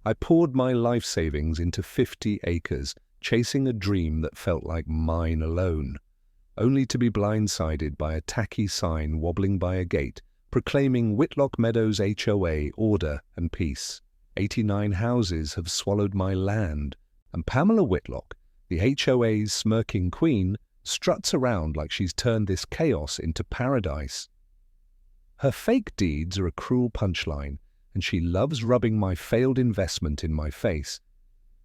I poured my life savings into 50 acres, chasing a dream that felt like mine alone, only to be blindsided by a tacky sign wobbling by a gate, proclaiming Whitlock Meadows HOA order and peace. 89 houses have swallowed my land, and Pamela Whitlock, the HOA's smirking queen, struts around like she's turned this chaos into paradise. Her fake deeds are a cruel punchline, and she loves rubbing my failed investment in my face.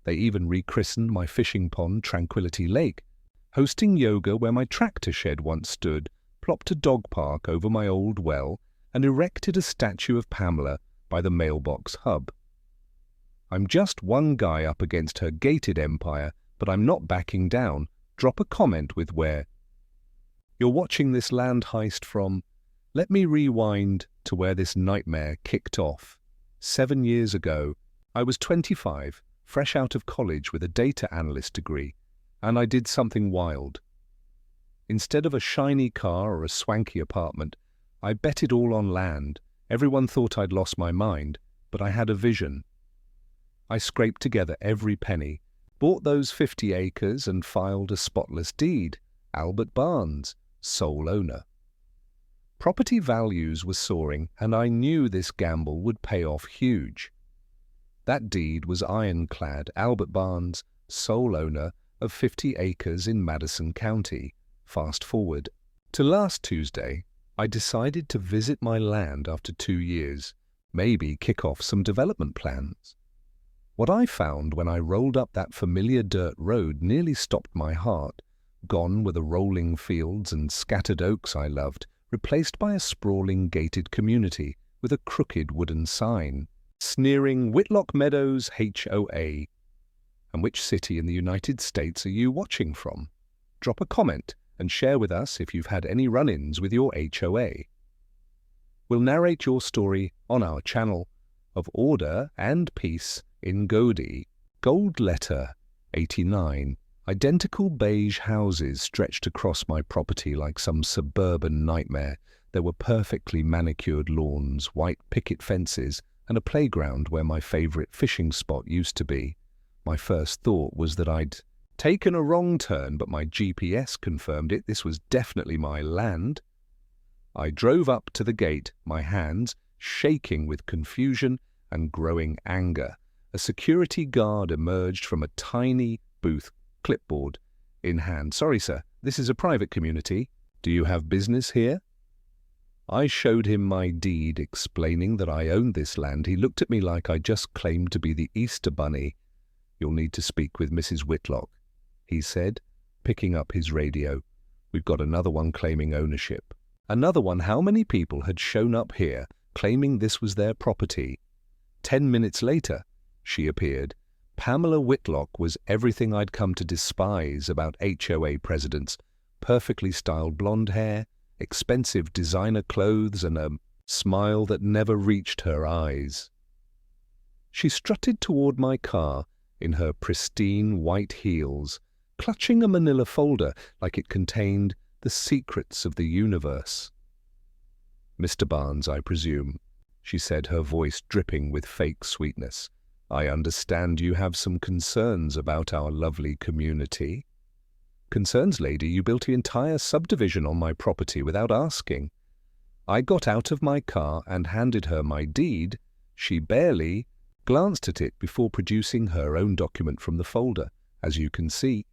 They even rechristened my fishing pond Tranquility Lake, hosting yoga where my tractor shed once stood, plopped a dog park over my old well, and erected a statue of Pamela by the mailbox hub. I'm just one guy up against her gated empire, but I'm not backing down. Drop a comment with where you're watching this land heist from. Let me rewind to where this nightmare kicked off. 7 years ago, I was 25, fresh out of college with a data analyst degree, and I did something wild. Instead of a shiny car or a swanky apartment, I bet it all on land. Everyone thought I'd lost my mind, but I had a vision. I scraped together every penny, bought those 50 acres and filed a spotless deed. Albert Barnes, sole owner. Property values were soaring, and I knew this gamble would pay off huge. That deed was ironclad. Albert Barnes, sole owner of 50 acres in Madison County. Fast forward to last Tuesday, I decided to visit my land after 2 years, maybe kick off some development plans. What I found when I rolled up that familiar dirt road nearly stopped my heart. Gone were the rolling fields and scattered oaks I loved, replaced by a sprawling gated community with a crooked wooden sign, sneering Whitlock Meadows HOA. And which city in the United States are you watching from? Drop a comment and share with us if you've had any run-ins with your HOA. We'll narrate your story on our channel of order and peace in Godi. Gold letter 89. Identical beige houses stretched across my property like some suburban nightmare. There were perfectly manicured lawns, white picket fences, and a playground where my favorite fishing spot used to be. My first thought was that I'd taken a wrong turn, but my GPS confirmed it. This was definitely my land. I drove up to the gate, my hands shaking with confusion and growing anger. A security guard emerged from a tiny booth, clipboard in hand. "Sorry, sir, this is a private community. Do you have business here?" I showed him my deed, explaining that I owned this land. He looked at me like I just claimed to be the Easter Bunny. "You'll need to speak with Mrs. Whitlock," he said, picking up his radio. "We've got another one claiming ownership." Another one. How many people had shown up here claiming this was their property? 10 minutes later, she appeared. Pamela Whitlock was everything I'd come to despise about HOA presidents. Perfectly styled blonde hair, expensive designer clothes, and a smile that never reached her eyes. She strutted toward my car in her pristine white heels, clutching a manila folder like it contained the secrets of the universe. "Mr. Barnes, I presume," she said, her voice dripping with fake sweetness. "I understand you have some concerns about our lovely community." "Concerns, lady? You built the entire subdivision on my property without asking." I got out of my car and handed her my deed. She barely glanced at it before producing her own document from the folder. "As you can see,"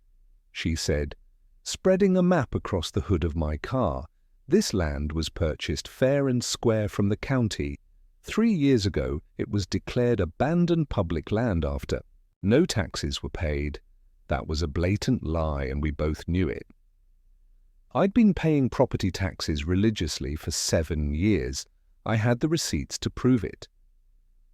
she said, spreading a map across the hood of my car, "this land was purchased fair and square from the county. 3 years ago, it was declared abandoned public land after. No taxes were paid. That was a blatant lie, and we both knew it. I'd been paying property taxes religiously for 7 years. I had the receipts to prove it."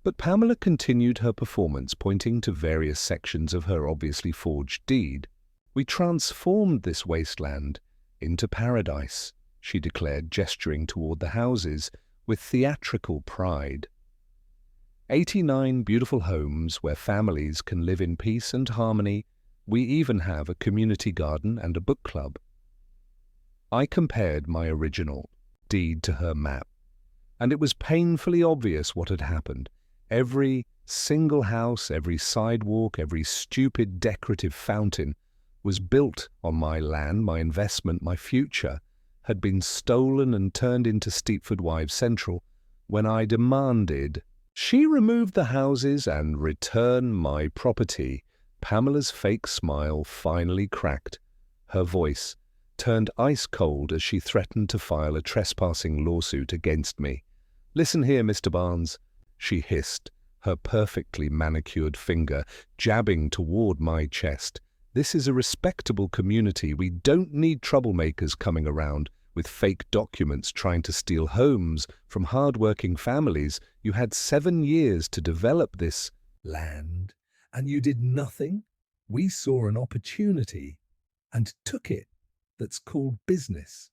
But Pamela continued her performance, pointing to various sections of her obviously forged deed. "We transformed this wasteland into paradise," she declared, gesturing toward the houses with theatrical pride. 89 beautiful homes where families can live in peace and harmony. We even have a community garden and a book club. I compared my original deed to her map, and it was painfully obvious what had happened. Every single house, every sidewalk, every stupid decorative fountain was built on my land, my investment, my future, had been stolen and turned into Steepford Wives Central when I demanded she remove the houses and return my property. Pamela's fake smile finally cracked. Her voice turned ice cold as she threatened to file a trespassing lawsuit against me. "Listen here, Mr. Barnes," she hissed, her perfectly manicured finger jabbing toward my chest. "This is a respectable community. We don't need troublemakers coming around with fake documents trying to steal homes from hard-working families. You had 7 years to develop this land, and you did nothing. We saw an opportunity and took it. That's called business."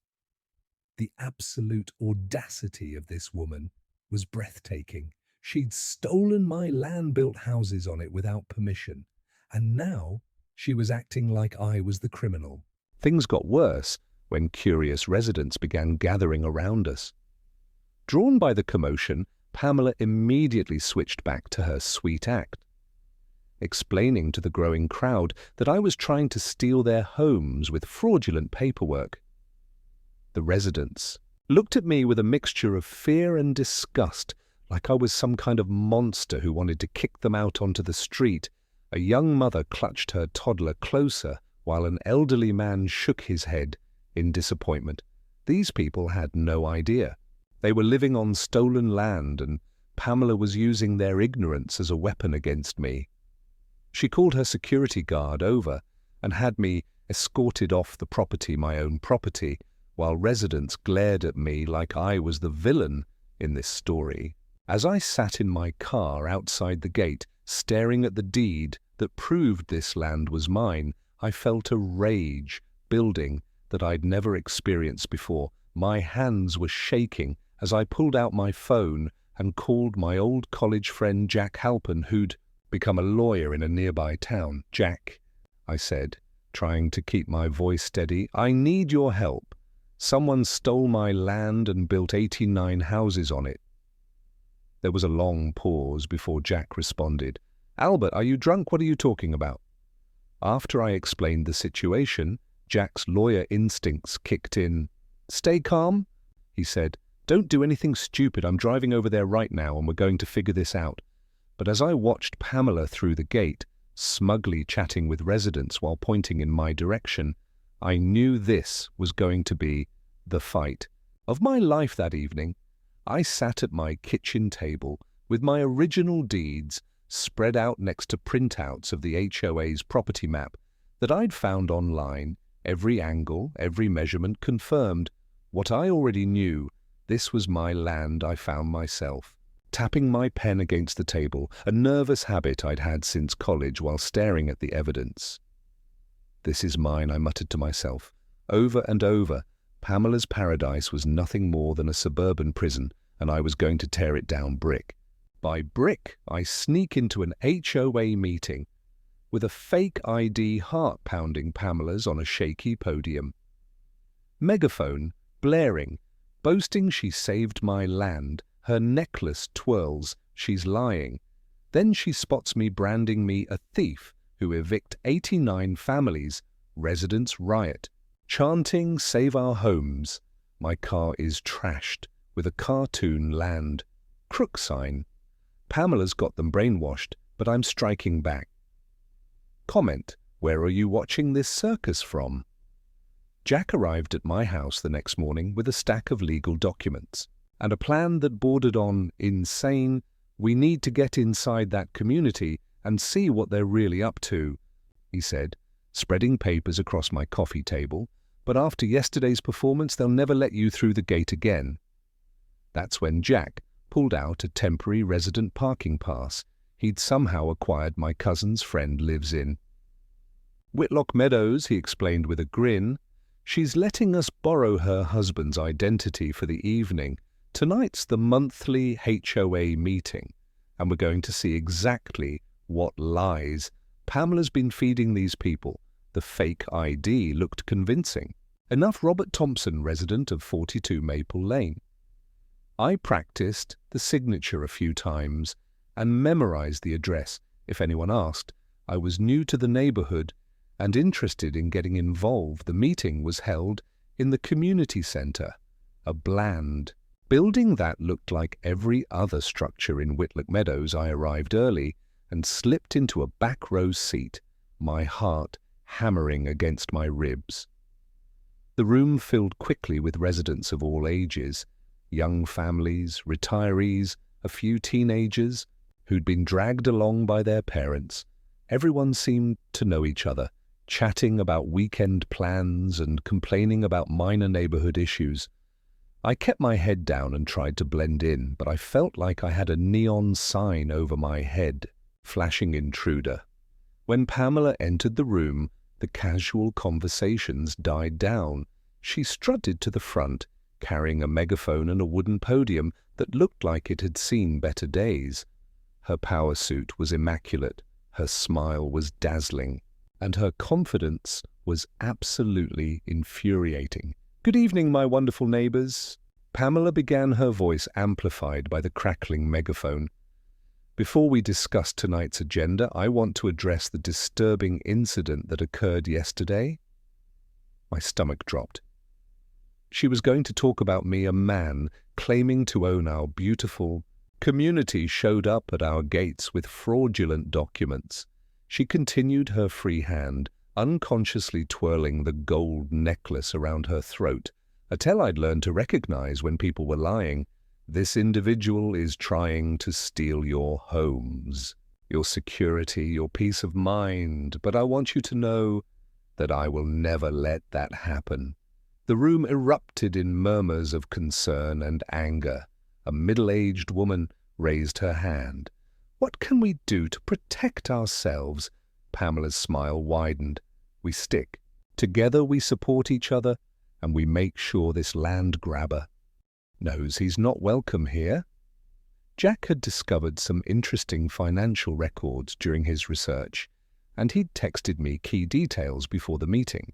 The absolute audacity of this woman was breathtaking. She'd stolen my land, built houses on it without permission, and now she was acting like I was the criminal. Things got worse when curious residents began gathering around us. Drawn by the commotion, Pamela immediately switched back to her sweet act, explaining to the growing crowd that I was trying to steal their homes with fraudulent paperwork. The residents looked at me with a mixture of fear and disgust, like I was some kind of monster who wanted to kick them out onto the street. A young mother clutched her toddler closer, while an elderly man shook his head in disappointment. These people had no idea. They were living on stolen land, and Pamela was using their ignorance as a weapon against me. She called her security guard over and had me escorted off the property, my own property, while residents glared at me like I was the villain in this story. As I sat in my car outside the gate, staring at the deed that proved this land was mine, I felt a rage building that I'd never experienced before. My hands were shaking as I pulled out my phone and called my old college friend Jack Halpin, who'd become a lawyer in a nearby town. "Jack," I said, trying to keep my voice steady, "I need your help. Someone stole my land and built 89 houses on it." There was a long pause before Jack responded. "Albert, are you drunk? What are you talking about?" After I explained the situation, Jack's lawyer instincts kicked in. "Stay calm," he said. "Don't do anything stupid. I'm driving over there right now and we're going to figure this out." But as I watched Pamela through the gate, smugly chatting with residents while pointing in my direction, I knew this was going to be the fight of my life that evening. I sat at my kitchen table with my original deeds spread out next to printouts of the HOA's property map that I'd found online. Every angle, every measurement confirmed what I already knew. This was my land. I found myself tapping my pen against the table, a nervous habit I'd had since college while staring at the evidence. "This is mine," I muttered to myself. Over and over, Pamela's paradise was nothing more than a suburban prison, and I was going to tear it down brick by brick. I sneak into an HOA meeting with a fake ID heart-pounding Pamela's on a shaky podium. Megaphone blaring, boasting she saved my land. Her necklace twirls, she's lying. Then she spots me branding me a thief who evict 89 families. Residents riot, chanting, "Save our homes." My car is trashed with a cartoon land crook sign. Pamela's got them brainwashed, but I'm striking back. Comment, "Where are you watching this circus from?" Jack arrived at my house the next morning with a stack of legal documents and a plan that bordered on insane. "We need to get inside that community and see what they're really up to," he said, spreading papers across my coffee table. "But after yesterday's performance, they'll never let you through the gate again." That's when Jack pulled out a temporary resident parking pass he'd somehow acquired my cousin's friend lives in. "Whitlock Meadows," he explained with a grin. "She's letting us borrow her husband's identity for the evening. Tonight's the monthly HOA meeting, and we're going to see exactly what lies Pamela's been feeding these people." The fake ID looked convincing. Enough Robert Thompson, resident of 42 Maple Lane. I practiced the signature a few times and memorized the address if anyone asked. I was new to the neighborhood and interested in getting involved. The meeting was held in the community center, a bland building that looked like every other structure in Whitlock Meadows. I arrived early and slipped into a back row seat, my heart hammering against my ribs. The room filled quickly with residents of all ages, young families, retirees, a few teenagers who'd been dragged along by their parents. Everyone seemed to know each other, chatting about weekend plans and complaining about minor neighborhood issues. I kept my head down and tried to blend in, but I felt like I had a neon sign over my head, flashing intruder. When Pamela entered the room, the casual conversations died down. She strutted to the front, carrying a megaphone and a wooden podium that looked like it had seen better days. Her power suit was immaculate, her smile was dazzling, and her confidence was absolutely infuriating. "Good evening, my wonderful neighbors." Pamela began, her voice amplified by the crackling megaphone. "Before we discuss tonight's agenda, I want to address the disturbing incident that occurred yesterday." My stomach dropped. She was going to talk about me. A man claiming to own our beautiful community showed up at our gates with fraudulent documents. She continued, her free hand unconsciously twirling the gold necklace around her throat, a tell I'd learned to recognize when people were lying. "This individual is trying to steal your homes, your security, your peace of mind, but I want you to know that I will never let that happen." The room erupted in murmurs of concern and anger. A middle-aged woman raised her hand. "What can we do to protect ourselves?" Pamela's smile widened. "We stick. Together we support each other, and we make sure this land grabber knows he's not welcome here." Jack had discovered some interesting financial records during his research, and he'd texted me key details before the meeting.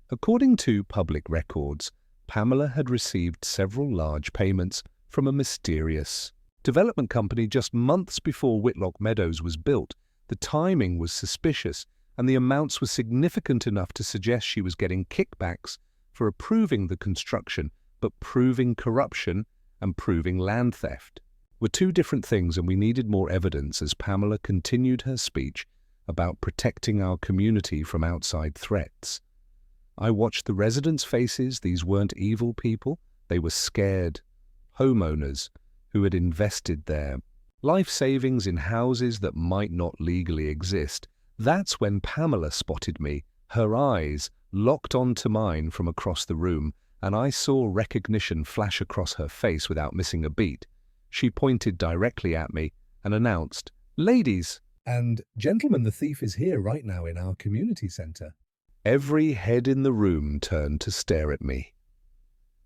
According to public records, Pamela had received several large payments from a mysterious development company just months before Whitlock Meadows was built. The timing was suspicious, and the amounts were significant enough to suggest she was getting kickbacks for approving the construction, but proving corruption and proving land theft were two different things, and we needed more evidence as Pamela continued her speech about protecting our community from outside threats. I watched the residents' faces. These weren't evil people. They were scared homeowners who had invested their life savings in houses that might not legally exist. That's when Pamela spotted me. Her eyes locked onto mine from across the room, and I saw recognition flash across her face without missing a beat. She pointed directly at me and announced, "Ladies and gentlemen, the thief is here right now in our community center." Every head in the room turned to stare at me.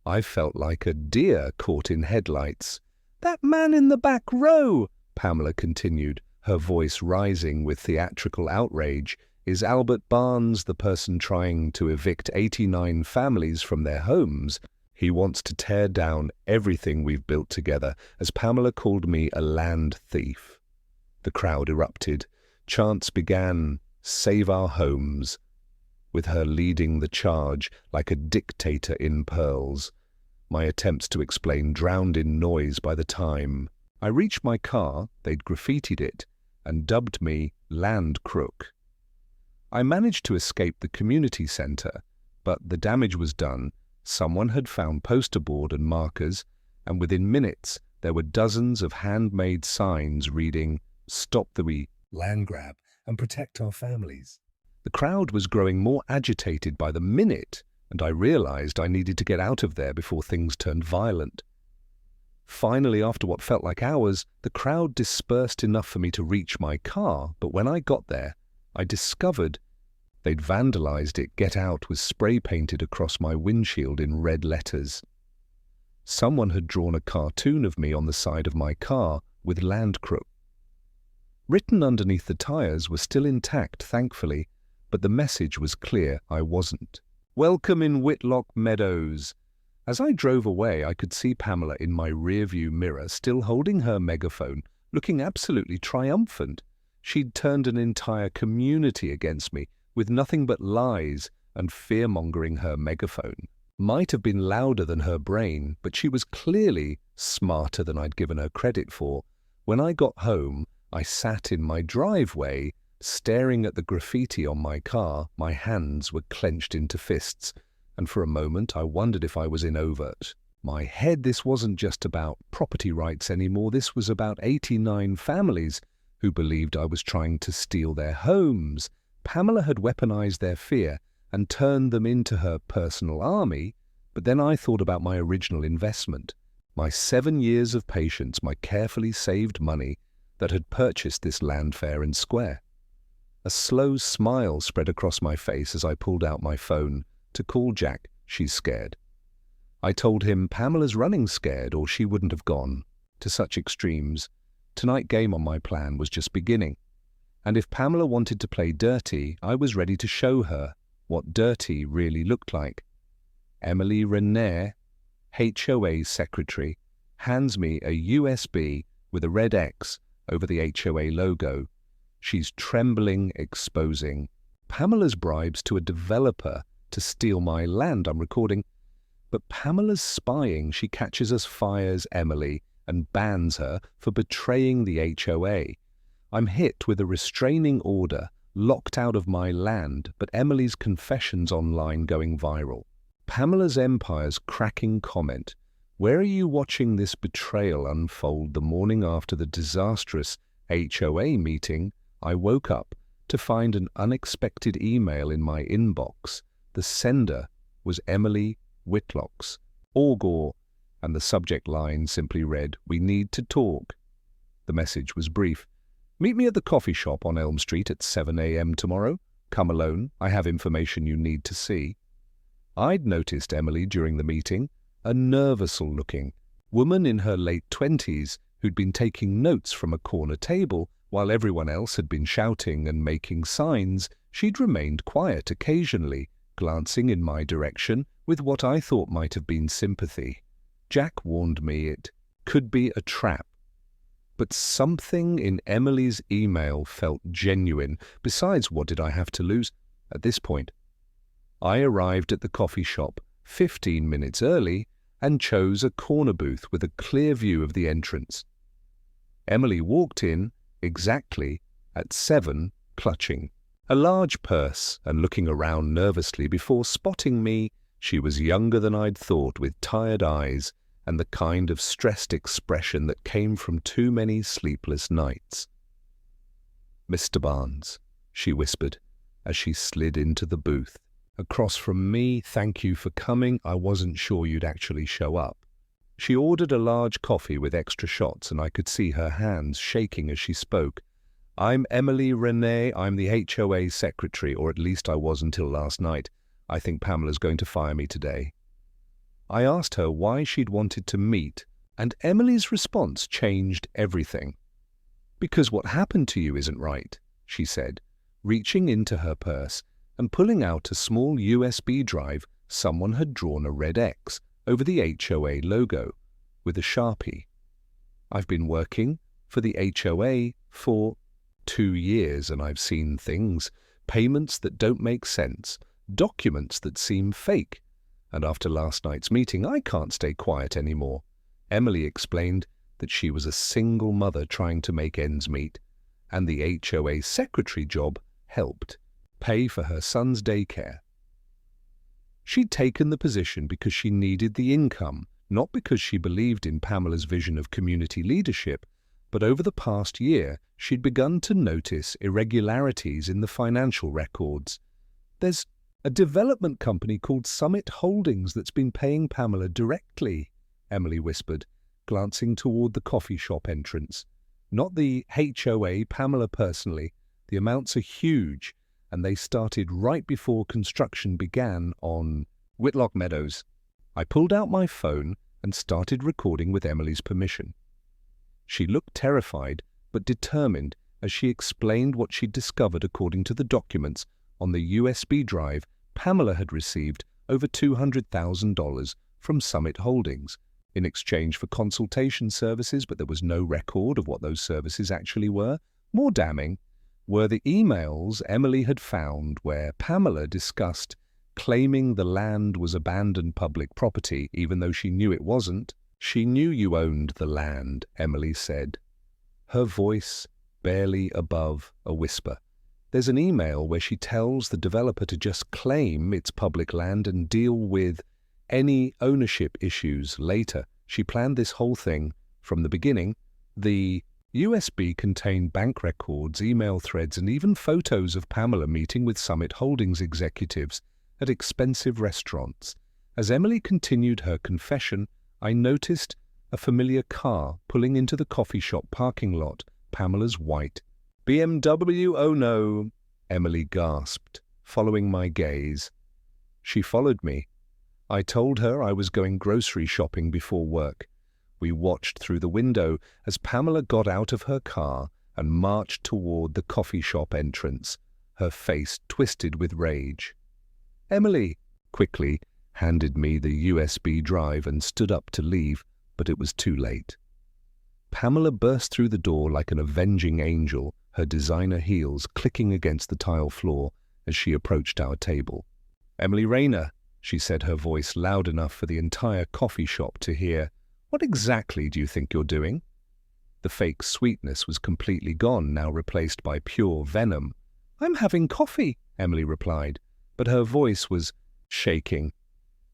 I felt like a deer caught in headlights. "That man in the back row," Pamela continued, her voice rising with theatrical outrage, "is Albert Barnes, the person trying to evict 89 families from their homes. He wants to tear down everything we've built together," as Pamela called me a land thief. The crowd erupted. Chants began, "Save our homes," with her leading the charge like a dictator in pearls. My attempts to explain drowned in noise by the time I reached my car. They'd graffitied it and dubbed me Land Crook. I managed to escape the community center, but the damage was done. Someone had found poster board and markers, and within minutes there were dozens of handmade signs reading, "Stop the land grab and protect our families." The crowd was growing more agitated by the minute, and I realized I needed to get out of there before things turned violent. Finally, after what felt like hours, the crowd dispersed enough for me to reach my car, but when I got there, I discovered they'd vandalized it. "Get out" was spray painted across my windshield in red letters. Someone had drawn a cartoon of me on the side of my car with "Land Crook" written underneath. The tires were still intact, thankfully, but the message was clear: I wasn't welcome in Whitlock Meadows. As I drove away, I could see Pamela in my rearview mirror, still holding her megaphone, looking absolutely triumphant. She'd turned an entire community against me, with nothing but lies and fear-mongering her megaphone. Might have been louder than her brain, but she was clearly smarter than I'd given her credit for. When I got home, I sat in my driveway, staring at the graffiti on my car. My hands were clenched into fists, and for a moment I wondered if I was in overt. My head, this wasn't just about property rights anymore. This was about 89 families who believed I was trying to steal their homes. Pamela had weaponized their fear and turned them into her personal army, but then I thought about my original investment, my 7 years of patience, my carefully saved money that had purchased this land fair and square. A slow smile spread across my face as I pulled out my phone to call Jack. She's scared. I told him Pamela's running scared or she wouldn't have gone to such extremes. Tonight's game on my plan was just beginning, and if Pamela wanted to play dirty, I was ready to show her what dirty really looked like. Emily Renner, HOA secretary, hands me a USB with a red X over the HOA logo. She's trembling, exposing Pamela's bribes to a developer to steal my land. I'm recording. But Pamela's spying. She catches us, fires Emily, and bans her for betraying the HOA. I'm hit with a restraining order, locked out of my land, but Emily's confessions online going viral. Pamela's empire's cracking comment. Where are you watching this betrayal unfold? The morning after the disastrous HOA meeting, I woke up to find an unexpected email in my inbox. The sender was Emily Whitlock's Augur, and the subject line simply read, "We need to talk." The message was brief. "Meet me at the coffee shop on Elm Street at 7 a.m. tomorrow. Come alone. I have information you need to see." I'd noticed Emily during the meeting, a nervous-looking woman in her late 20s who'd been taking notes from a corner table while everyone else had been shouting and making signs. She'd remained quiet, occasionally glancing in my direction with what I thought might have been sympathy. Jack warned me it could be a trap. But something in Emily's email felt genuine. Besides, what did I have to lose? At this point, I arrived at the coffee shop 15 minutes early and chose a corner booth with a clear view of the entrance. Emily walked in exactly at 7, clutching a large purse and looking around nervously before spotting me. She was younger than I'd thought, with tired eyes and the kind of stressed expression that came from too many sleepless nights. "Mr. Barnes," she whispered as she slid into the booth. Across from me, "Thank you for coming. I wasn't sure you'd actually show up." She ordered a large coffee with extra shots, and I could see her hands shaking as she spoke. "I'm Emily Renee. I'm the HOA secretary, or at least I was until last night. I think Pamela's going to fire me today." I asked her why she'd wanted to meet, and Emily's response changed everything. "Because what happened to you isn't right," she said, reaching into her purse and pulling out a small USB drive. Someone had drawn a red X over the HOA logo with a Sharpie. "I've been working for the HOA for 2 years, and I've seen things, payments that don't make sense, documents that seem fake. And after last night's meeting, I can't stay quiet anymore." Emily explained that she was a single mother trying to make ends meet, and the HOA secretary job helped pay for her son's daycare. She'd taken the position because she needed the income, not because she believed in Pamela's vision of community leadership, but over the past year, she'd begun to notice irregularities in the financial records. "There's a development company called Summit Holdings that's been paying Pamela directly," Emily whispered, glancing toward the coffee shop entrance. "Not the HOA, Pamela personally. The amounts are huge, and they started right before construction began on Whitlock Meadows." I pulled out my phone and started recording with Emily's permission. She looked terrified but determined as she explained what she'd discovered. According to the documents on the USB drive, Pamela had received over $200,000 from Summit Holdings, in exchange for consultation services, but there was no record of what those services actually were. More damning were the emails Emily had found where Pamela discussed claiming the land was abandoned public property, even though she knew it wasn't. "She knew you owned the land," Emily said, her voice barely above a whisper. There's an email where she tells the developer to just claim it's public land and deal with any ownership issues later. She planned this whole thing from the beginning. The USB contained bank records, email threads, and even photos of Pamela meeting with Summit Holdings executives at expensive restaurants. As Emily continued her confession, I noticed a familiar car pulling into the coffee shop parking lot, Pamela's white BMW. "Oh no," Emily gasped, following my gaze. She followed me. I told her I was going grocery shopping before work. We watched through the window as Pamela got out of her car and marched toward the coffee shop entrance, her face twisted with rage. Emily quickly handed me the USB drive and stood up to leave, but it was too late. Pamela burst through the door like an avenging angel, her designer heels clicking against the tile floor as she approached our table. "Emily Rayner," she said, her voice loud enough for the entire coffee shop to hear, "what exactly do you think you're doing?" The fake sweetness was completely gone, now replaced by pure venom. "I'm having coffee," Emily replied, but her voice was shaking.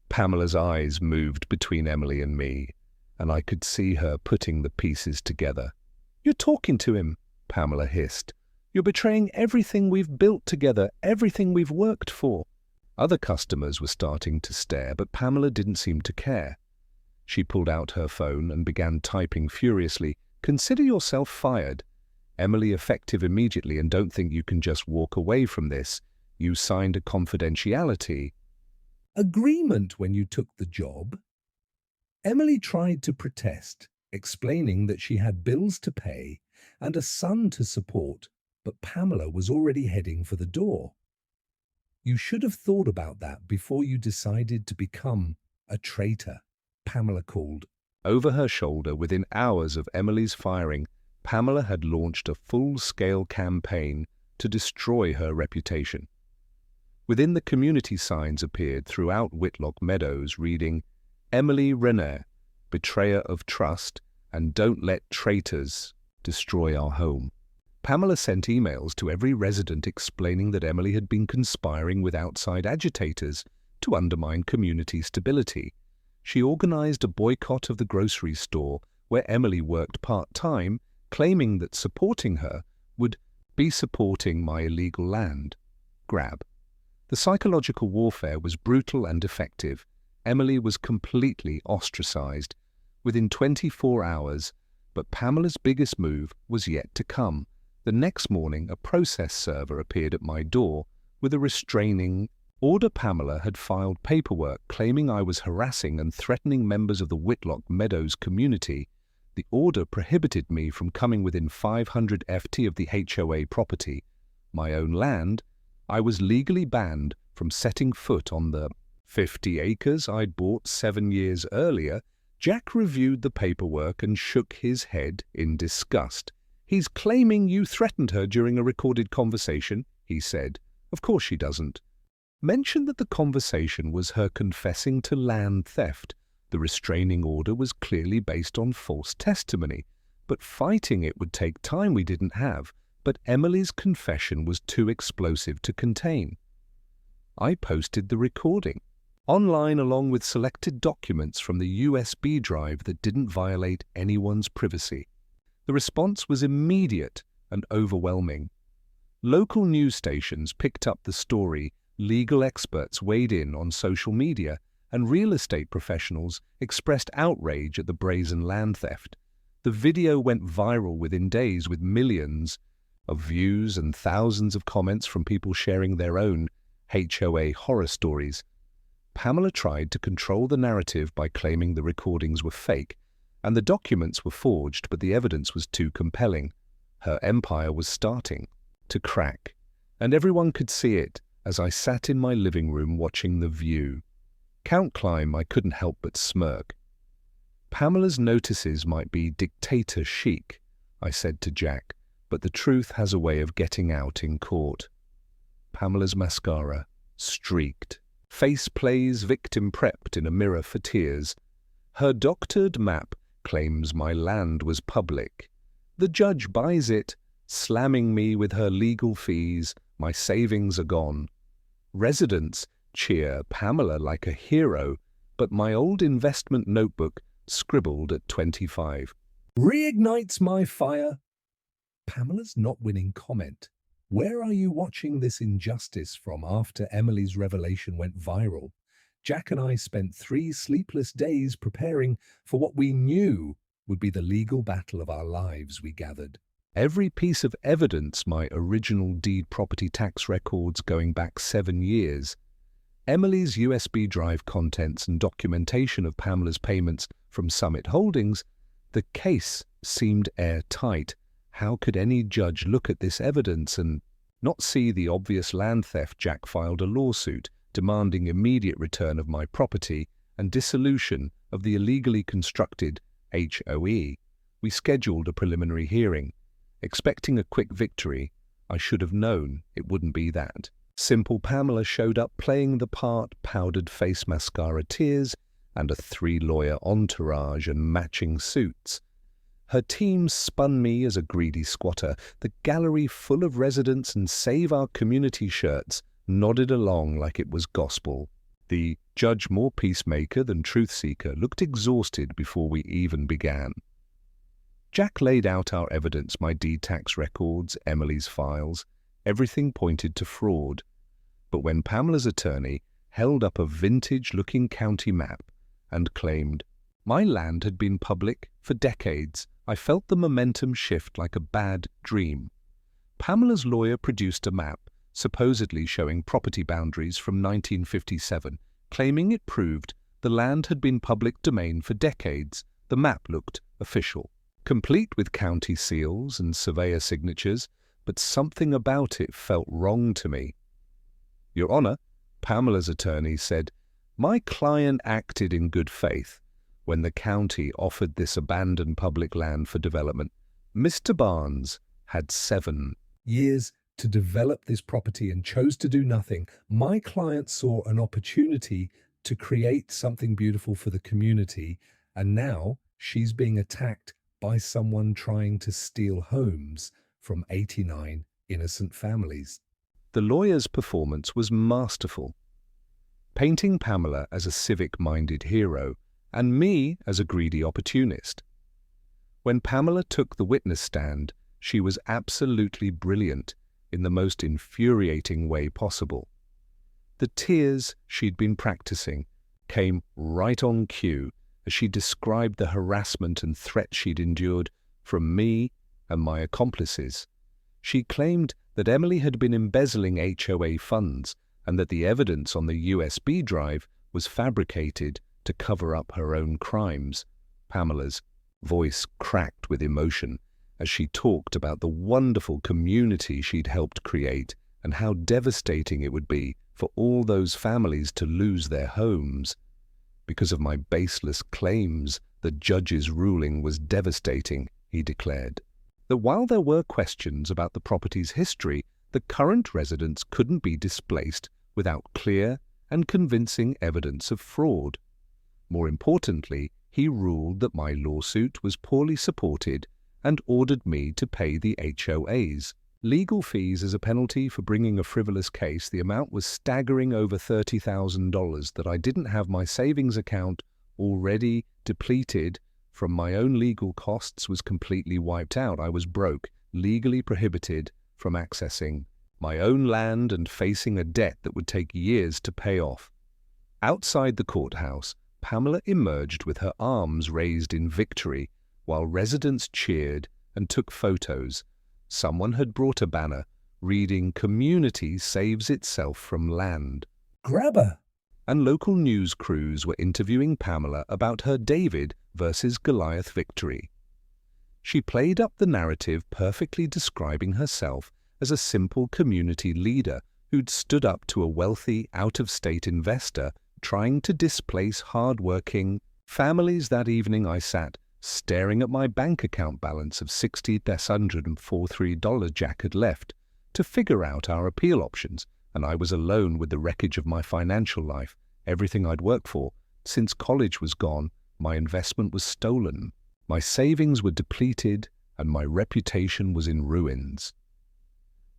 Pamela's eyes moved between Emily and me, and I could see her putting the pieces together. "You're talking to him," Pamela hissed. "You're betraying everything we've built together, everything we've worked for." Other customers were starting to stare, but Pamela didn't seem to care. She pulled out her phone and began typing furiously. "Consider yourself fired. Emily, effective immediately, and don't think you can just walk away from this. You signed a confidentiality agreement when you took the job." Emily tried to protest, explaining that she had bills to pay and a son to support, but Pamela was already heading for the door. "You should have thought about that before you decided to become a traitor," Pamela called. Over her shoulder, within hours of Emily's firing, Pamela had launched a full-scale campaign to destroy her reputation. Within the community signs appeared throughout Whitlock Meadows reading, "Emily Rayner, betrayer of trust, and don't let traitors destroy our home." Pamela sent emails to every resident explaining that Emily had been conspiring with outside agitators to undermine community stability. She organized a boycott of the grocery store where Emily worked part-time, claiming that supporting her would be supporting my illegal land grab. The psychological warfare was brutal and effective. Emily was completely ostracized within 24 hours, but Pamela's biggest move was yet to come. The next morning, a process server appeared at my door with a restraining order. Pamela had filed paperwork claiming I was harassing and threatening members of the Whitlock Meadows community. The order prohibited me from coming within 500 FT of the HOA property, my own land. I was legally banned from setting foot on the 50 acres I'd bought 7 years earlier. Jack reviewed the paperwork and shook his head in disgust. "He's claiming you threatened her during a recorded conversation," he said. "Of course she doesn't." Mentioned that the conversation was her confessing to land theft. The restraining order was clearly based on false testimony, but fighting it would take time we didn't have. But Emily's confession was too explosive to contain. I posted the recording online along with selected documents from the USB drive that didn't violate anyone's privacy. The response was immediate and overwhelming. Local news stations picked up the story, legal experts weighed in on social media, and real estate professionals expressed outrage at the brazen land theft. The video went viral within days with millions of views and thousands of comments from people sharing their own HOA horror stories. Pamela tried to control the narrative by claiming the recordings were fake, and the documents were forged, but the evidence was too compelling. Her empire was starting to crack, and everyone could see it as I sat in my living room watching the view. Count climb, I couldn't help but smirk. Pamela's notices might be dictator chic, I said to Jack, but the truth has a way of getting out in court. Pamela's mascara streaked. Face plays victim prepped in a mirror for tears. Her doctored map claims my land was public. The judge buys it, slamming me with her legal fees. My savings are gone. Residents cheer Pamela like a hero, but my old investment notebook, scribbled at 25, reignites my fire. Pamela's not winning comment. Where are you watching this injustice from after Emily's revelation went viral? Jack and I spent 3 sleepless days preparing for what we knew would be the legal battle of our lives, we gathered. Every piece of evidence, my original deed property tax records going back 7 years, Emily's USB drive contents and documentation of Pamela's payments from Summit Holdings, the case seemed airtight. How could any judge look at this evidence and not see the obvious land theft? Jack filed a lawsuit demanding immediate return of my property and dissolution of the illegally constructed HOA. We scheduled a preliminary hearing. Expecting a quick victory, I should have known it wouldn't be that. Simple Pamela showed up playing the part, powdered face, mascara, tears, and a 3-lawyer entourage and matching suits. Her team spun me as a greedy squatter. The gallery full of residents and Save Our Community shirts nodded along like it was gospel. The judge, more peacemaker than truth seeker, looked exhausted before we even began. Jack laid out our evidence, my deed tax records, Emily's files. Everything pointed to fraud. But when Pamela's attorney held up a vintage-looking county map and claimed my land had been public for decades, I felt the momentum shift like a bad dream. Pamela's lawyer produced a map, supposedly showing property boundaries from 1957, claiming it proved the land had been public domain for decades. The map looked official, complete with county seals and surveyor signatures, but something about it felt wrong to me. Your Honor, Pamela's attorney said, my client acted in good faith when the county offered this abandoned public land for development. Mr. Barnes had 7 years to develop this property and chose to do nothing. My client saw an opportunity to create something beautiful for the community, and now she's being attacked by someone trying to steal homes from 89 innocent families. The lawyer's performance was masterful, painting Pamela as a civic-minded hero and me as a greedy opportunist. When Pamela took the witness stand, she was absolutely brilliant in the most infuriating way possible. The tears she'd been practicing came right on cue as she described the harassment and threat she'd endured from me and my accomplices. She claimed that Emily had been embezzling HOA funds and that the evidence on the USB drive was fabricated to cover up her own crimes. Pamela's voice cracked with emotion as she talked about the wonderful community she'd helped create and how devastating it would be for all those families to lose their homes. Because of my baseless claims, the judge's ruling was devastating, he declared. That while there were questions about the property's history, the current residents couldn't be displaced without clear and convincing evidence of fraud. More importantly, he ruled that my lawsuit was poorly supported and ordered me to pay the HOA's legal fees as a penalty for bringing a frivolous case. The amount was staggering, over $30,000. That I didn't have my savings account already depleted from my own legal costs was completely wiped out. I was broke, legally prohibited from accessing my own land and facing a debt that would take years to pay off. Outside the courthouse, Pamela emerged with her arms raised in victory while residents cheered and took photos. Someone had brought a banner reading, "Community saves itself from land. Grab her!" And local news crews were interviewing Pamela about her David versus Goliath victory. She played up the narrative, perfectly describing herself as a simple community leader who'd stood up to a wealthy, out-of-state investor trying to displace hard-working Families that evening I sat, staring at my bank account balance of $60,143 Jack had left, to figure out our appeal options, and I was alone with the wreckage of my financial life, everything I'd worked for. Since college was gone, my investment was stolen, my savings were depleted, and my reputation was in ruins.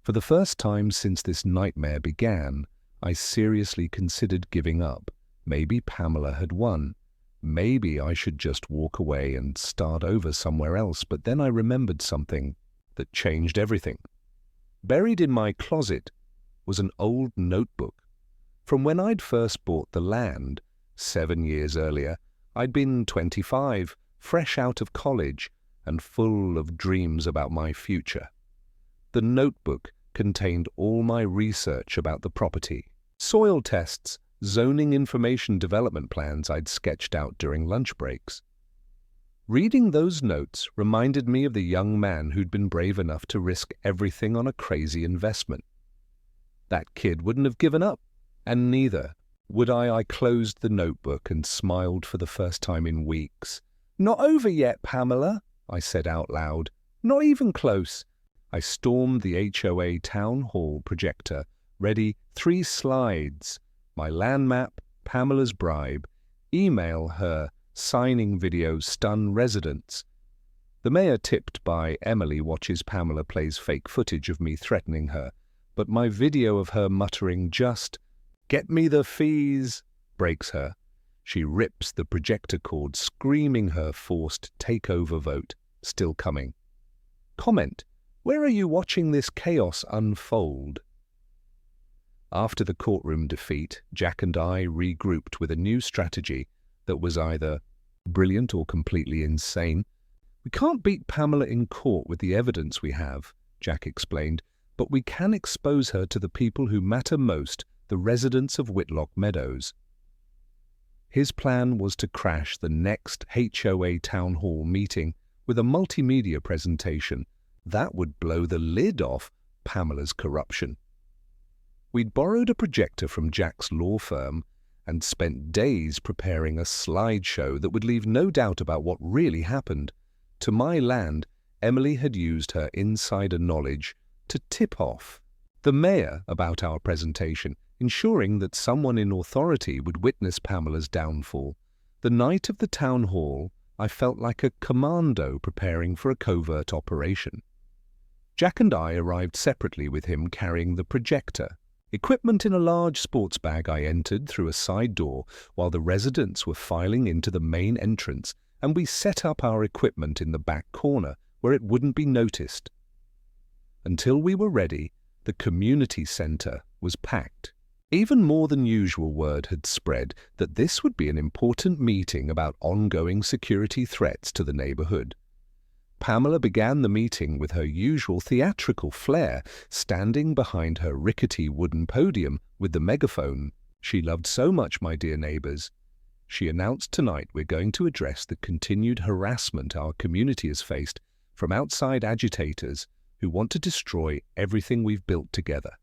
For the first time since this nightmare began, I seriously considered giving up. Maybe Pamela had won. Maybe I should just walk away and start over somewhere else, but then I remembered something that changed everything. Buried in my closet was an old notebook. From when I'd first bought the land, 7 years earlier, I'd been 25, fresh out of college, and full of dreams about my future. The notebook contained all my research about the property, soil tests, zoning information development plans I'd sketched out during lunch breaks. Reading those notes reminded me of the young man who'd been brave enough to risk everything on a crazy investment. That kid wouldn't have given up, and neither would I. I closed the notebook and smiled for the first time in weeks. "Not over yet, Pamela," I said out loud. "Not even close." I stormed the HOA town hall projector, ready 3 slides. My land map, Pamela's bribe, email her, signing videos stun residents. The mayor tipped by Emily watches Pamela plays fake footage of me threatening her, but my video of her muttering just, "Get me the fees," breaks her. She rips the projector cord, screaming her forced takeover vote, still coming. Comment, where are you watching this chaos unfold? After the courtroom defeat, Jack and I regrouped with a new strategy that was either brilliant or completely insane. "We can't beat Pamela in court with the evidence we have," Jack explained, "but we can expose her to the people who matter most, the residents of Whitlock Meadows." His plan was to crash the next HOA town hall meeting with a multimedia presentation that would blow the lid off Pamela's corruption. We'd borrowed a projector from Jack's law firm and spent days preparing a slideshow that would leave no doubt about what really happened. To my land, Emily had used her insider knowledge to tip off the mayor about our presentation, ensuring that someone in authority would witness Pamela's downfall. The night of the town hall, I felt like a commando preparing for a covert operation. Jack and I arrived separately with him carrying the projector. Equipment in a large sports bag, I entered through a side door while the residents were filing into the main entrance, and we set up our equipment in the back corner where it wouldn't be noticed. Until we were ready, the community center was packed. Even more than usual word had spread that this would be an important meeting about ongoing security threats to the neighborhood. Pamela began the meeting with her usual theatrical flair, standing behind her rickety wooden podium with the megaphone she loved so much, my dear neighbors. She announced, "Tonight we're going to address the continued harassment our community has faced from outside agitators who want to destroy everything we've built together."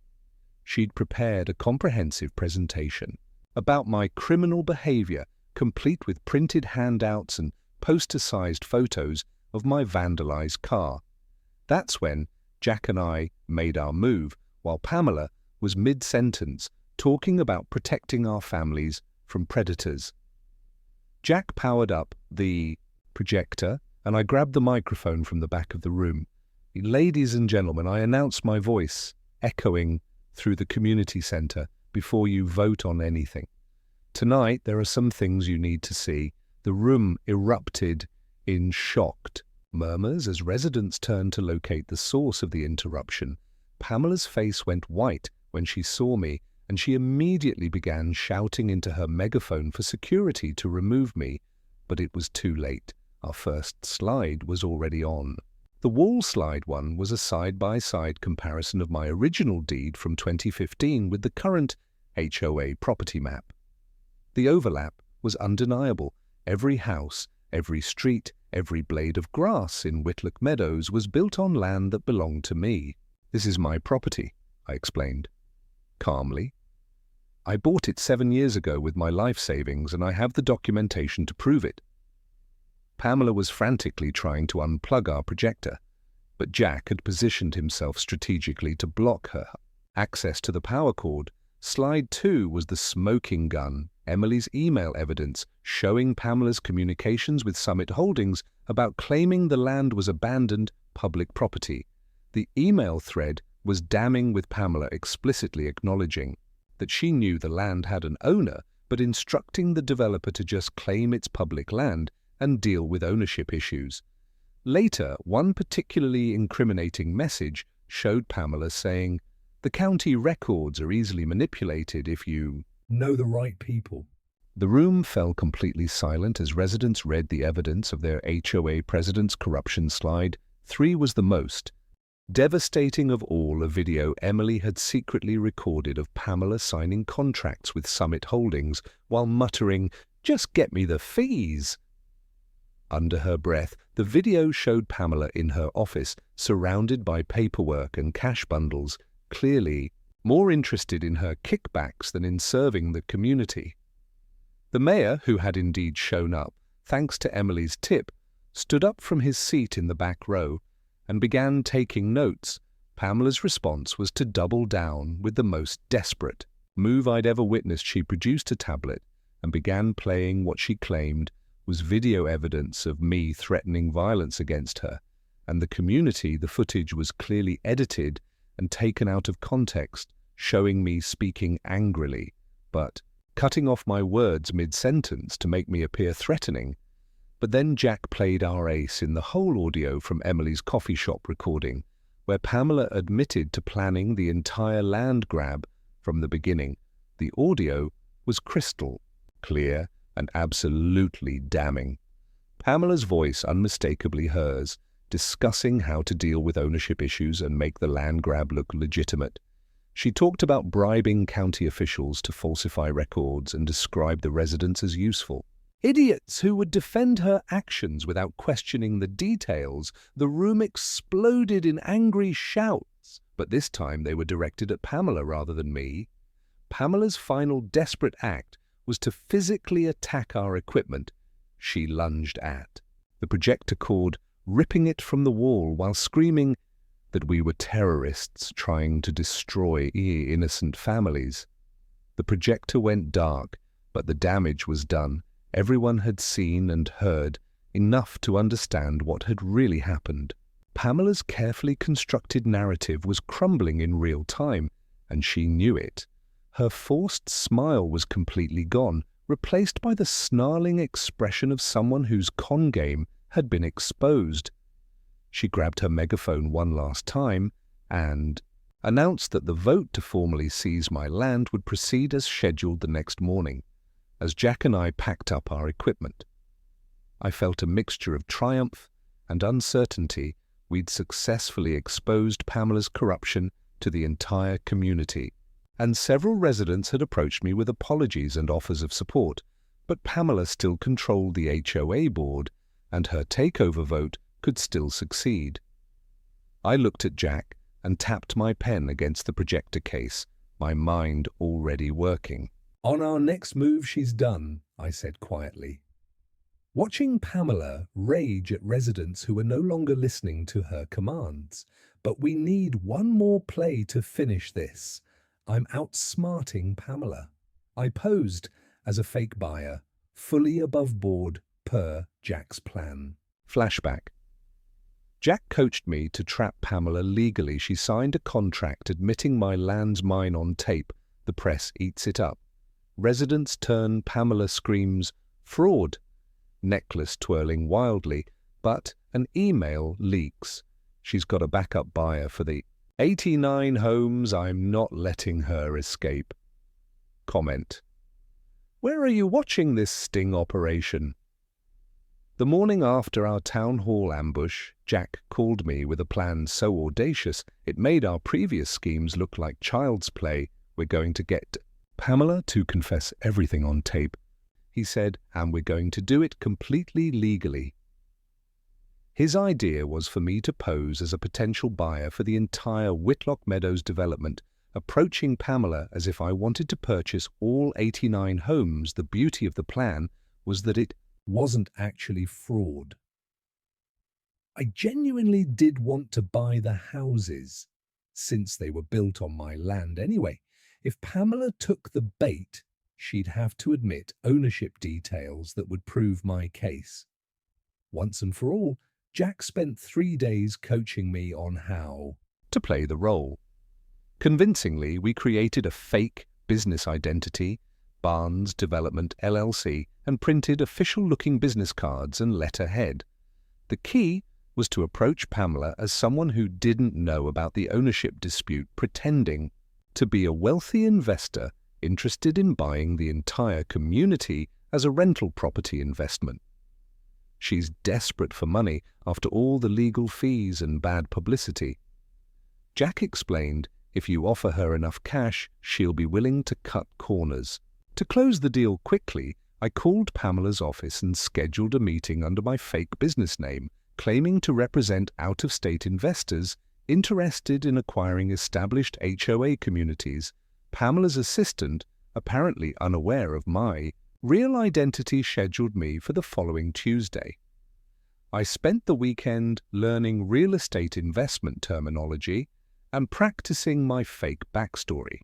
She'd prepared a comprehensive presentation about my criminal behavior, complete with printed handouts and poster-sized photos of my vandalized car. That's when Jack and I made our move, while Pamela was mid-sentence talking about protecting our families from predators. Jack powered up the projector, and I grabbed the microphone from the back of the room. "Ladies and gentlemen," I announced, my voice echoing through the community center, "before you vote on anything. Tonight there are some things you need to see." The room erupted in shocked murmurs as residents turned to locate the source of the interruption. Pamela's face went white when she saw me, and she immediately began shouting into her megaphone for security to remove me. But it was too late. Our first slide was already on. The wall slide one was a side-by-side comparison of my original deed from 2015 with the current HOA property map. The overlap was undeniable. Every house, every street, every blade of grass in Whitlock Meadows was built on land that belonged to me. "This is my property," I explained calmly. I bought it 7 years ago with my life savings and I have the documentation to prove it. Pamela was frantically trying to unplug our projector, but Jack had positioned himself strategically to block her access to the power cord. Slide 2 was the smoking gun, Emily's email evidence showing Pamela's communications with Summit Holdings about claiming the land was abandoned public property. The email thread was damning, with Pamela explicitly acknowledging that she knew the land had an owner, but instructing the developer to just claim its public land and deal with ownership issues. Later, one particularly incriminating message showed Pamela saying, "The county records are easily manipulated if you know the right people." The room fell completely silent as residents read the evidence of their HOA president's corruption. Slide 3 was the most devastating of all, a video Emily had secretly recorded of Pamela signing contracts with Summit Holdings while muttering, "Just get me the fees." Under her breath, the video showed Pamela in her office, surrounded by paperwork and cash bundles, clearly more interested in her kickbacks than in serving the community. The mayor, who had indeed shown up, thanks to Emily's tip, stood up from his seat in the back row and began taking notes. Pamela's response was to double down with the most desperate move I'd ever witnessed. She produced a tablet and began playing what she claimed was video evidence of me threatening violence against her and the community. The footage was clearly edited and taken out of context, showing me speaking angrily, but cutting off my words mid-sentence to make me appear threatening. But then Jack played our ace in the whole audio from Emily's coffee shop recording, where Pamela admitted to planning the entire land grab from the beginning. The audio was crystal clear and absolutely damning. Pamela's voice unmistakably hers, discussing how to deal with ownership issues and make the land grab look legitimate. She talked about bribing county officials to falsify records and described the residents as useful idiots who would defend her actions without questioning the details. The room exploded in angry shouts, but this time they were directed at Pamela rather than me. Pamela's final desperate act was to physically attack our equipment. She lunged at the projector cord, ripping it from the wall while screaming that we were terrorists trying to destroy innocent families. The projector went dark, but the damage was done. Everyone had seen and heard enough to understand what had really happened. Pamela's carefully constructed narrative was crumbling in real time, and she knew it. Her forced smile was completely gone, replaced by the snarling expression of someone whose con game had been exposed. She grabbed her megaphone one last time and announced that the vote to formally seize my land would proceed as scheduled the next morning. As Jack and I packed up our equipment, I felt a mixture of triumph and uncertainty. We'd successfully exposed Pamela's corruption to the entire community, and several residents had approached me with apologies and offers of support, but Pamela still controlled the HOA board, and her takeover vote could still succeed. I looked at Jack and tapped my pen against the projector case, my mind already working. "On our next move she's done," I said quietly, watching Pamela rage at residents who were no longer listening to her commands. "But we need one more play to finish this. I'm outsmarting Pamela." I posed as a fake buyer, fully above board per Jack's plan. Flashback. Jack coached me to trap Pamela legally. She signed a contract admitting my land's mine on tape. The press eats it up. Residents turn. Pamela screams, "Fraud!" Necklace twirling wildly, but an email leaks. She's got a backup buyer for the 89 homes. I'm not letting her escape. Comment. Where are you watching this sting operation? The morning after our town hall ambush, Jack called me with a plan so audacious it made our previous schemes look like child's play. "We're going to get Pamela to confess everything on tape," he said, "and we're going to do it completely legally." His idea was for me to pose as a potential buyer for the entire Whitlock Meadows development approaching Pamela as if I wanted to purchase all 89 homes. The beauty of the plan was that it wasn't actually fraud. I genuinely did want to buy the houses, since they were built on my land anyway. If Pamela took the bait, she'd have to admit ownership details that would prove my case. Once and for all, Jack spent 3 days coaching me on how to play the role. Convincingly, we created a fake business identity, Barnes Development LLC, and printed official-looking business cards and letterhead. The key was to approach Pamela as someone who didn't know about the ownership dispute, pretending to be a wealthy investor interested in buying the entire community as a rental property investment. She's desperate for money after all the legal fees and bad publicity. Jack explained if you offer her enough cash, she'll be willing to cut corners. To close the deal quickly, I called Pamela's office and scheduled a meeting under my fake business name, claiming to represent out-of-state investors interested in acquiring established HOA communities. Pamela's assistant, apparently unaware of my real identity, scheduled me for the following Tuesday. I spent the weekend learning real estate investment terminology and practicing my fake backstory.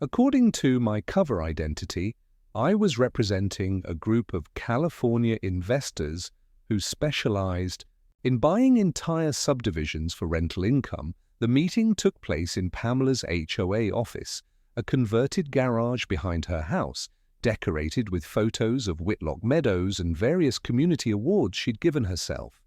According to my cover identity, I was representing a group of California investors who specialized in buying entire subdivisions for rental income. The meeting took place in Pamela's HOA office, a converted garage behind her house, decorated with photos of Whitlock Meadows and various community awards she'd given herself.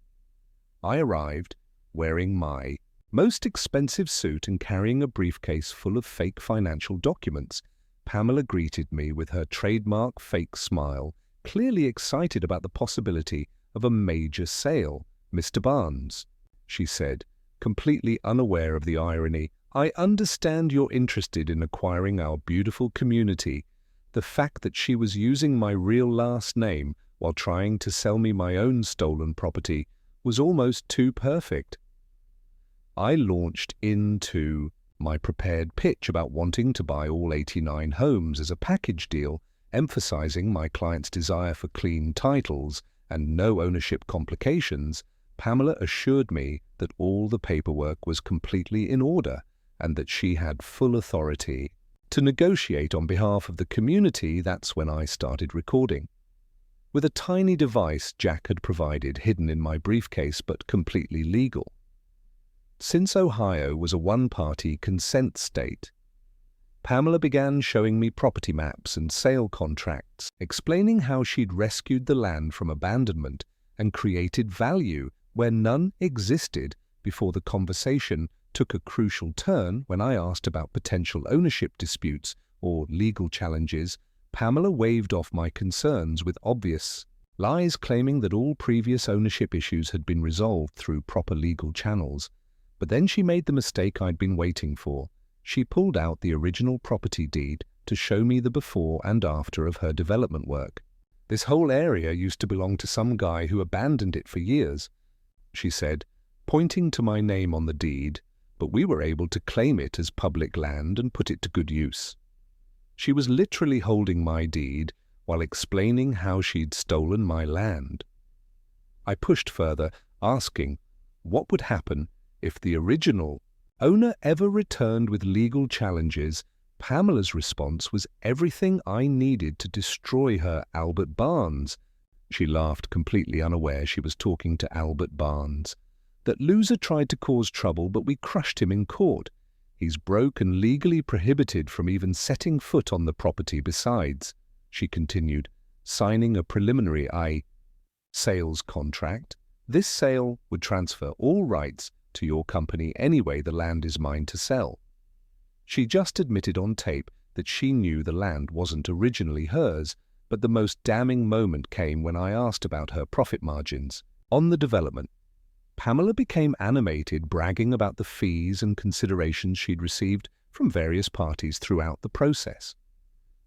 I arrived wearing my most expensive suit and carrying a briefcase full of fake financial documents. Pamela greeted me with her trademark fake smile, clearly excited about the possibility of a major sale. "Mr. Barnes," she said, completely unaware of the irony, "I understand you're interested in acquiring our beautiful community." The fact that she was using my real last name while trying to sell me my own stolen property was almost too perfect. I launched into my prepared pitch about wanting to buy all 89 homes as a package deal, emphasizing my client's desire for clean titles and no ownership complications. Pamela assured me that all the paperwork was completely in order and that she had full authority to negotiate on behalf of the community. That's when I started recording. With a tiny device Jack had provided, hidden in my briefcase but completely legal. Since Ohio was a one-party consent state, Pamela began showing me property maps and sale contracts, explaining how she'd rescued the land from abandonment and created value where none existed. Before the conversation took a crucial turn when I asked about potential ownership disputes or legal challenges, Pamela waved off my concerns with obvious lies, claiming that all previous ownership issues had been resolved through proper legal channels. But then she made the mistake I'd been waiting for. She pulled out the original property deed to show me the before and after of her development work. "This whole area used to belong to some guy who abandoned it for years," she said, pointing to my name on the deed, "but we were able to claim it as public land and put it to good use." She was literally holding my deed while explaining how she'd stolen my land. I pushed further, asking what would happen if the original owner ever returned with legal challenges. Pamela's response was everything I needed to destroy her. "Albert Barnes." She laughed, completely unaware she was talking to Albert Barnes. "That loser tried to cause trouble, but we crushed him in court. He's broke and legally prohibited from even setting foot on the property. Besides," she continued, signing a preliminary sales contract, "this sale would transfer all rights to your company anyway. The land is mine to sell." She just admitted on tape that she knew the land wasn't originally hers, but the most damning moment came when I asked about her profit margins on the development. Pamela became animated, bragging about the fees and considerations she'd received from various parties throughout the process.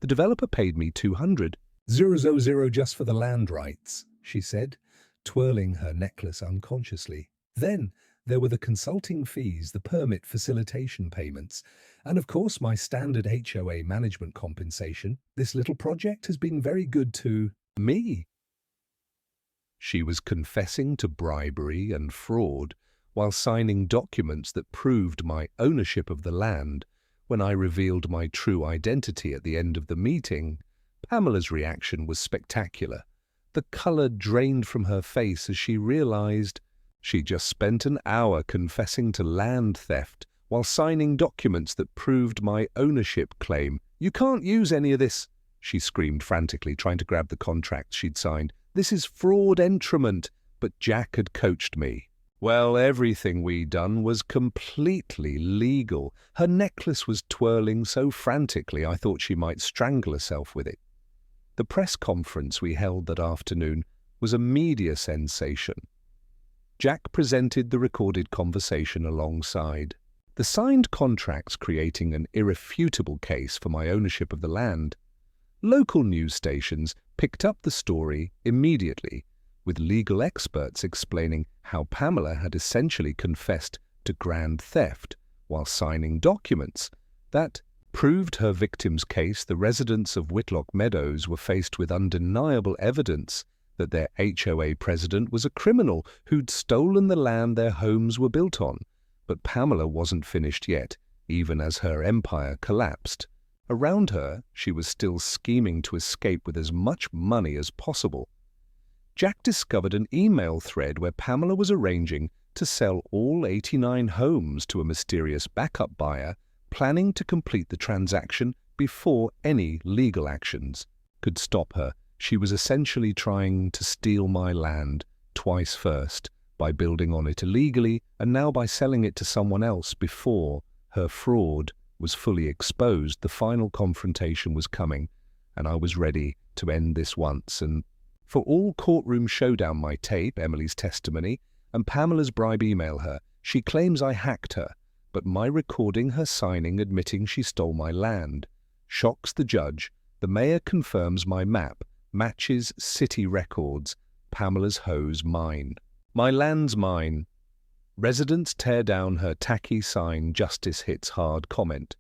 "The developer paid me $200,000 just for the land rights," she said, twirling her necklace unconsciously. "Then There were the consulting fees, the permit facilitation payments, and of course my standard HOA management compensation. This little project has been very good to me. She was confessing to bribery and fraud while signing documents that proved my ownership of the land. When I revealed my true identity at the end of the meeting, Pamela's reaction was spectacular. The colour drained from her face as she realized she just spent an hour confessing to land theft while signing documents that proved my ownership claim. "You can't use any of this," she screamed frantically, trying to grab the contract she'd signed. "This is fraud entrapment." But Jack had coached me. Well, everything we'd done was completely legal. Her necklace was twirling so frantically I thought she might strangle herself with it. The press conference we held that afternoon was a media sensation. Jack presented the recorded conversation alongside the signed contracts, creating an irrefutable case for my ownership of the land. Local news stations picked up the story immediately, with legal experts explaining how Pamela had essentially confessed to grand theft while signing documents that proved her victim's case. The residents of Whitlock Meadows were faced with undeniable evidence that their HOA president was a criminal who'd stolen the land their homes were built on. But Pamela wasn't finished yet, even as her empire collapsed. Around her, she was still scheming to escape with as much money as possible. Jack discovered an email thread where Pamela was arranging to sell all 89 homes to a mysterious backup buyer, planning to complete the transaction before any legal actions could stop her. She was essentially trying to steal my land twice: first by building on it illegally, and now by selling it to someone else before her fraud was fully exposed. The final confrontation was coming, and I was ready to end this once and for all. Courtroom showdown: my tape, Emily's testimony, and Pamela's bribe email her. She claims I hacked her, but my recording her signing admitting she stole my land shocks the judge. The mayor confirms my map matches city records. Pamela's home's mine. My land's mine. Residents tear down her tacky sign. Justice hits hard. Comment: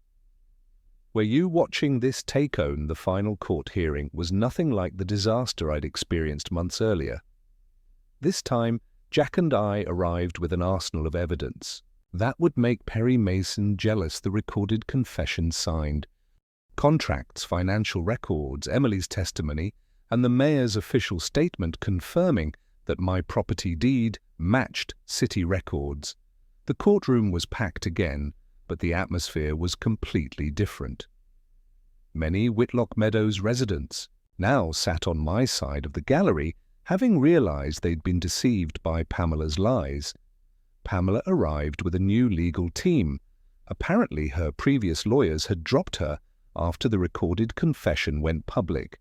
were you watching this take-on? The final court hearing was nothing like the disaster I'd experienced months earlier. This time, Jack and I arrived with an arsenal of evidence that would make Perry Mason jealous. The recorded confession signed, contracts, financial records, Emily's testimony, and the mayor's official statement confirming that my property deed matched city records. The courtroom was packed again, but the atmosphere was completely different. Many Whitlock Meadows residents now sat on my side of the gallery, having realized they'd been deceived by Pamela's lies. Pamela arrived with a new legal team. Apparently, her previous lawyers had dropped her after the recorded confession went public.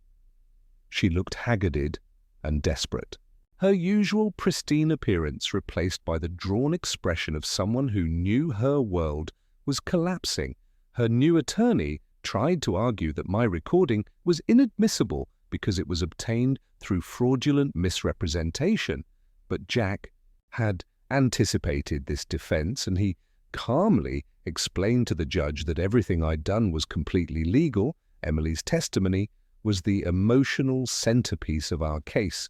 She looked haggarded and desperate, her usual pristine appearance replaced by the drawn expression of someone who knew her world was collapsing. Her new attorney tried to argue that my recording was inadmissible because it was obtained through fraudulent misrepresentation. But Jack had anticipated this defense, and he calmly explained to the judge that everything I'd done was completely legal. Emily's testimony was the emotional centerpiece of our case.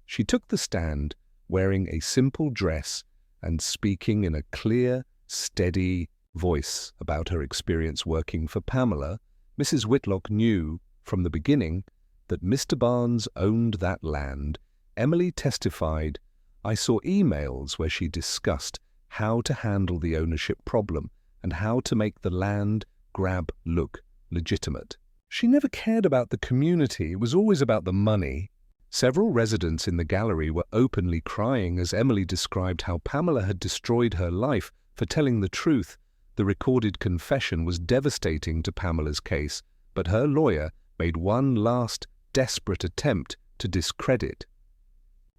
She took the stand, wearing a simple dress and speaking in a clear, steady voice about her experience working for Pamela. Mrs. Whitlock knew from the beginning that Mr. Barnes owned that land. Emily testified, I saw emails where she discussed how to handle the ownership problem and how to make the land grab look legitimate. She never cared about the community. It was always about the money. Several residents in the gallery were openly crying as Emily described how Pamela had destroyed her life for telling the truth. The recorded confession was devastating to Pamela's case, but her lawyer made one last desperate attempt to discredit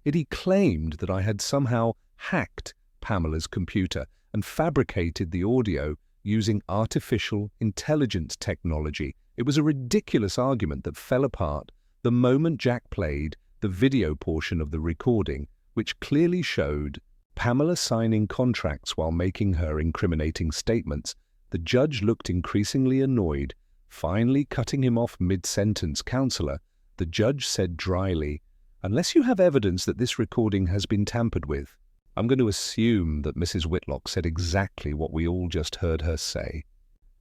it. He claimed that I had somehow hacked Pamela's computer and fabricated the audio using artificial intelligence technology. It was a ridiculous argument that fell apart the moment Jack played the video portion of the recording, which clearly showed Pamela signing contracts while making her incriminating statements, the judge looked increasingly annoyed. Finally cutting him off mid-sentence, "Counselor," the judge said dryly, "unless you have evidence that this recording has been tampered with." I'm going to assume that Mrs. Whitlock said exactly what we all just heard her say.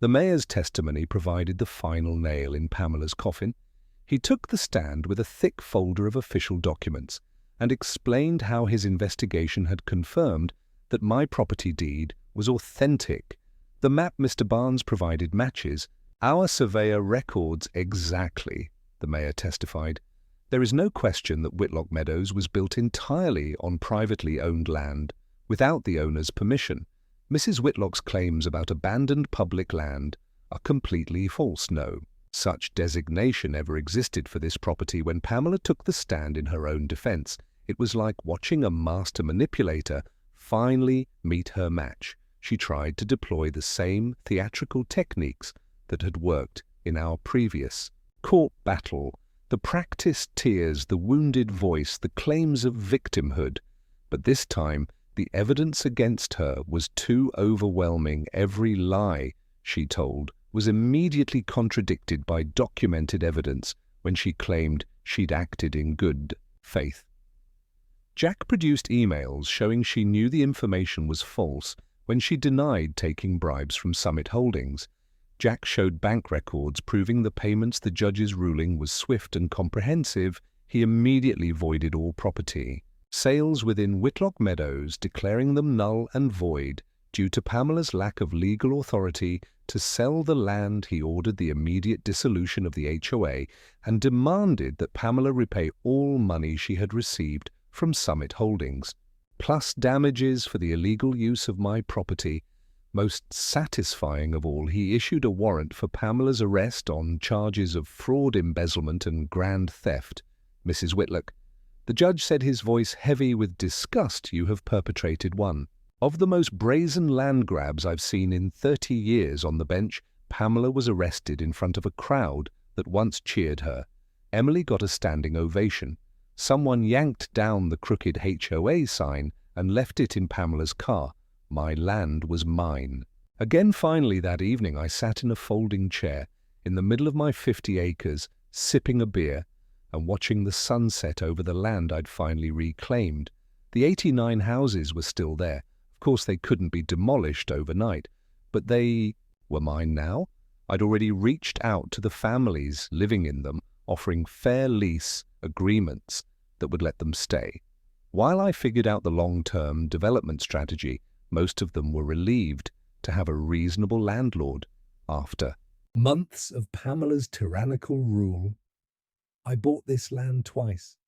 The mayor's testimony provided the final nail in Pamela's coffin. He took the stand with a thick folder of official documents and explained how his investigation had confirmed that my property deed was authentic. The map Mr. Barnes provided matches our surveyor records exactly, the mayor testified. There is no question that Whitlock Meadows was built entirely on privately owned land, without the owner's permission. Mrs. Whitlock's claims about abandoned public land are completely false. No such designation ever existed for this property. When Pamela took the stand in her own defense, it was like watching a master manipulator finally meet her match. She tried to deploy the same theatrical techniques that had worked in our previous court battle. The practiced tears, the wounded voice, the claims of victimhood. But this time, the evidence against her was too overwhelming. Every lie she told was immediately contradicted by documented evidence when she claimed she'd acted in good faith. Jack produced emails showing she knew the information was false when she denied taking bribes from Summit Holdings. Jack showed bank records proving the payments. The judge's ruling was swift and comprehensive. He immediately voided all property sales within Whitlock Meadows, declaring them null and void due to Pamela's lack of legal authority to sell the land. He ordered the immediate dissolution of the HOA and demanded that Pamela repay all money she had received from Summit Holdings, plus damages for the illegal use of my property. Most satisfying of all, he issued a warrant for Pamela's arrest on charges of fraud, embezzlement, and grand theft. "Mrs. Whitlock," the judge said, his voice heavy with disgust, "you have perpetrated one of the most brazen land grabs I've seen in 30 years." On the bench, Pamela was arrested in front of a crowd that once cheered her. Emily got a standing ovation. Someone yanked down the crooked HOA sign and left it in Pamela's car. My land was mine. Again, finally, that evening, I sat in a folding chair in the middle of my 50 acres, sipping a beer and watching the sunset over the land I'd finally reclaimed. The 89 houses were still there. Of course, they couldn't be demolished overnight, but they were mine now. I'd already reached out to the families living in them, offering fair lease agreements that would let them stay. While I figured out the long-term development strategy, most of them were relieved to have a reasonable landlord. After months of Pamela's tyrannical rule, "I bought this land twice,"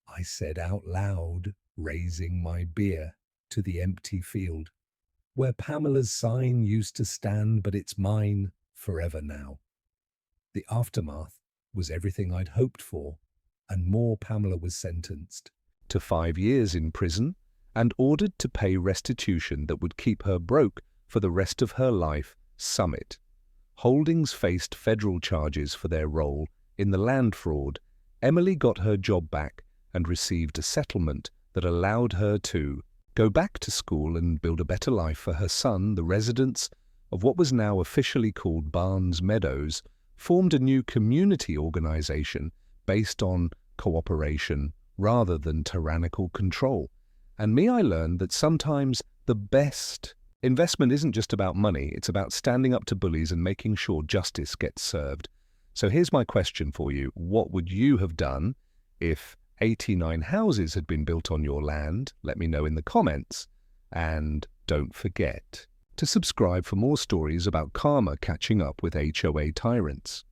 I said out loud, raising my beer to the empty field where Pamela's sign used to stand, "but it's mine forever now." The aftermath was everything I'd hoped for, and more. Pamela was sentenced to 5 years in prison and ordered to pay restitution that would keep her broke for the rest of her life. Summit Holdings faced federal charges for their role in the land fraud. Emily got her job back and received a settlement that allowed her to go back to school and build a better life for her son. The residents of what was now officially called Barnes Meadows formed a new community organization based on cooperation rather than tyrannical control. And I learned that sometimes the best investment isn't just about money, it's about standing up to bullies and making sure justice gets served. So here's my question for you. What would you have done if 89 houses had been built on your land? Let me know in the comments. And don't forget to subscribe for more stories about karma catching up with HOA tyrants.